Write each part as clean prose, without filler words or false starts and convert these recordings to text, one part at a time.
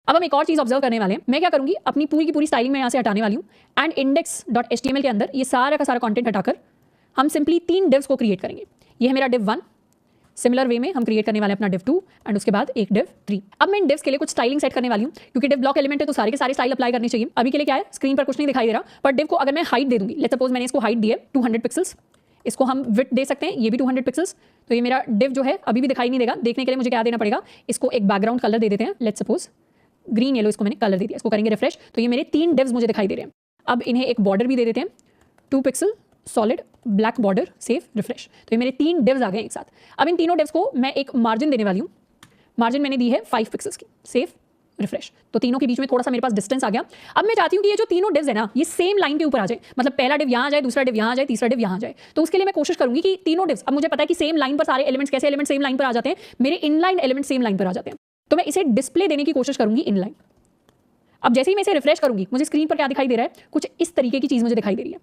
अब हम एक और चीज़ ऑब्जर्व करने वाले हैं। मैं क्या करूँगी, अपनी पूरी की पूरी स्टाइलिंग में यहाँ से हटाने वाली हूँ एंड index.html के अंदर ये सारा का सारा कंटेंट हटाकर हम सिंपली 3 divs को क्रिएट करेंगे। ये है मेरा div 1, सिमिलर वे में हम क्रिएट करने वाले हैं अपना div 2 एंड उसके बाद एक div 3। अब मैं इन divs के लिए कुछ स्टाइलिंग सेट करने वाली हूँ, क्योंकि div ब्लॉक एलिमेंट है तो सारे के सारे स्टाइल अप्लाई करने चाहिए। अभी के लिए क्या है, स्क्रीन पर कुछ नहीं दिखाई दे रहा, पर div को अगर मैं हाइट दे दूंगी, लेट्स सपोज मैंने इसको हाइट दी है 200 पिक्सल्स, इसको हम विड्थ दे सकते हैं, ये भी 200 पिक्सल्स। तो ये मेरा div जो है अभी भी दिखाई नहीं देगा। देखने के लिए मुझे क्या देना पड़ेगा, इसको एक बैकग्राउंड कलर दे देते हैं, लेट्स सपोज ग्रीन येलो, इसको मैंने कलर दे दिया, इसको करेंगे रिफ्रेश, तो ये मेरे 3 divs मुझे दिखाई दे रहे हैं। अब इन्हें एक बॉर्डर भी दे देते हैं, 2 pixel solid black border, save refresh. तो ये मेरे 3 divs आ गए एक साथ। अब इन तीनों divs को मैं एक मार्जिन देने वाली हूँ, मार्जिन मैंने दी है 5 पिक्सल्स की, सेव रिफ्रेश। तो तीनों के बीच में थोड़ा सा मेरे पास डिस्टेंस आ गया। अब मैं चाहती हूँ कि ये जो तीनों divs है ना, ये सेम लाइन के ऊपर आ जाए, मतलब पहला div यहाँ आ जाए, दूसरा div यहाँ आ जाए, तीसरा div यहाँ आ जाए। तो उसके लिए मैं कोशिश करूंगी कि तीनों divs, अब मुझे पता है कि सेम लाइन पर सारे एलिमेंट्स, कैसे एलिमेंट सेम लाइन पर आ जाते हैं, मेरे इनलाइन एलिमेंट सेम लाइन पर आ जाते हैं। तो मैं इसे डिस्प्ले देने की कोशिश करूंगी इनलाइन। अब जैसे ही मैं इसे रिफ्रेश करूंगी, मुझे स्क्रीन पर क्या दिखाई दे रहा है, कुछ इस तरीके की चीज मुझे दिखाई दे रही है,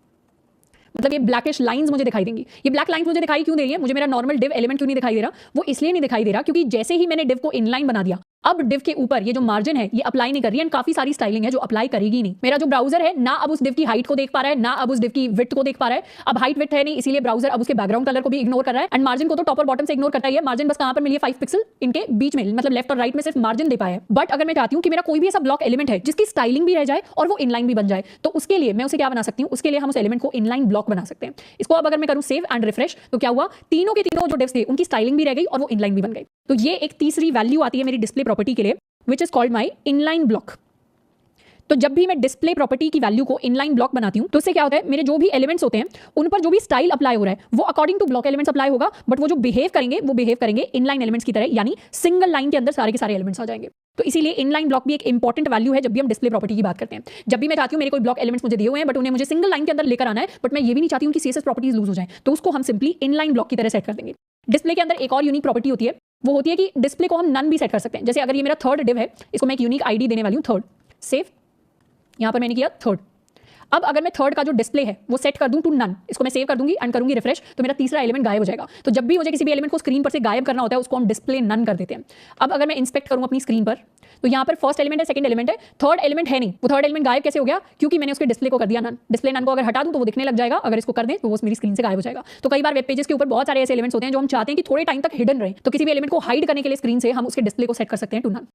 मतलब ये ब्लैकिश लाइंस मुझे दिखाई देंगी। ये ब्लैक लाइंस मुझे दिखाई क्यों दे रही है, मुझे मेरा नॉर्मल div एलिमेंट क्यों नहीं दिखाई दे रहा, वो इसलिए नहीं दिखाई दे रहा क्योंकि जैसे ही मैंने div को इनलाइन बना दिया, अब div के ऊपर ये जो मार्जिन है ये अप्लाई नहीं कर रही है एंड काफी सारी स्टाइलिंग है जो अप्लाई करेगी नहीं। मेरा जो ब्राउजर है ना अब उस div की हाइट को देख पा रहा है, ना अब उस div की विड्थ को देख पा रहा है। अब हाइट विड्थ है नहीं, इसीलिए ब्राउजर अब उसके बैकग्राउंड कलर को भी इग्नोर कर रहा है एंड मार्जिन को तो टॉप और बॉटम से इग्नोर करता ही है। मार्जिन बस कहां पर मिली है, 5 पिक्सल इनके बीच में, मतलब लेफ्ट और राइट में सिर्फ मार्जिन दे पाया है। बट अगर मैं चाहती हूँ कि मेरा कोई भी ऐसा ब्लॉक एलिमेंट है जिसकी स्टाइलिंग भी रह जाए और वो इनलाइन भी बन जाए, तो उसके लिए मैं उसे क्या बना सकती हूँ, उसके लिए हम उस एलिमेंट को इनलाइन ब्लॉक बना सकते हैं। इसको अब अगर मैं करूँ सेव एंड रिफ्रेश, तो क्या हुआ, तीनों के तीनों जो divs थे उनकी स्टाइलिंग भी रह गई और वो इनलाइन भी बन गई। तो ये एक तीसरी वैल्यू आती है मेरी डिस्प्ले प्रॉपर्टी के लिए, which is called my inline block। तो जब भी मैं डिस्प्ले प्रॉपर्टी की वैल्यू को इनलाइन ब्लॉक बनाती हूँ, तो उससे क्या होता है, मेरे जो भी एलिमेंट्स होते हैं उन पर जो भी स्टाइल अप्लाई हो रहा है वो according to block elements apply होगा, बट वो जो बिहेव करेंगे वो बिहेव करेंगे इनलाइन एलिमेंट्स की तरह, यानी सिंगल लाइन के अंदर सारे के सारे एलिमेंट्स आ जाएंगे। तो इसीलिए इनलाइन ब्लॉक भी एक इंपॉर्टेंट वैल्यू है जब भी हम डिस्प्ले प्रॉपर्टी की बात करते हैं। जब भी मैं चाहती हूँ मेरे कोई ब्लॉक एलिमेंट्स मुझे दिए हुए हैं बट उन्हें मुझे सिंगल लाइन के अंदर लेकर आना है, बट मैं ये भी नहीं चाहती हूँ कि सीएसएस प्रॉपर्टीज लूज हो जाए, तो उसको हम सिंपली इनलाइन ब्लॉक की तरह सेट कर देंगे। डिस्प्ले के अंदर एक और यूनिक प्रॉपर्टी होती है, वो होती है कि डिस्प्ले को हम नन भी सेट कर सकते हैं। जैसे अगर ये मेरा थर्ड div है, इसको मैं एक यूनिक आईडी देने वाली हूँ थर्ड, सेव, यहां पर मैंने किया थर्ड। अब अगर मैं थर्ड का जो डिस्प्ले है वो सेट कर दूं टू नन, इसको मैं सेव कर दूंगी एंड करूंगी रिफ्रेश, तो मेरा तीसरा एलिमेंट गायब हो जाएगा। तो जब भी मुझे किसी भी एलिमेंट को स्क्रीन पर से गायब करना होता है उसको हम डिस्प्ले नन कर देते हैं। अब अगर मैं इंस्पेक्ट करूं अपनी स्क्रीन पर, तो यहाँ पर फर्स्ट एलिमेंट है, सेकंड एलिमेंट है, थर्ड एलिमेंट है नहीं। वो थर्ड एलिमेंट गायब कैसे हो गया, क्योंकि मैंने उसके डिस्प्ले को कर दिया नन। डिस्प्ले नन को अगर हटा दूं तो वो दिखने लग जाएगा, अगर इसको कर दें तो वो मेरी स्क्रीन से गायब हो जाएगा। तो कई बार वेब पेजेस के ऊपर बहुत सारे ऐसे एलिमेंट्स होते हैं जो हम चाहते हैं कि थोड़े टाइम तक हिडन रहे, तो किसी भी एलिमेंट को हाइड करने के लिए स्क्रीन से हम उसके डिस्प्ले को सेट कर सकते हैं टू नन।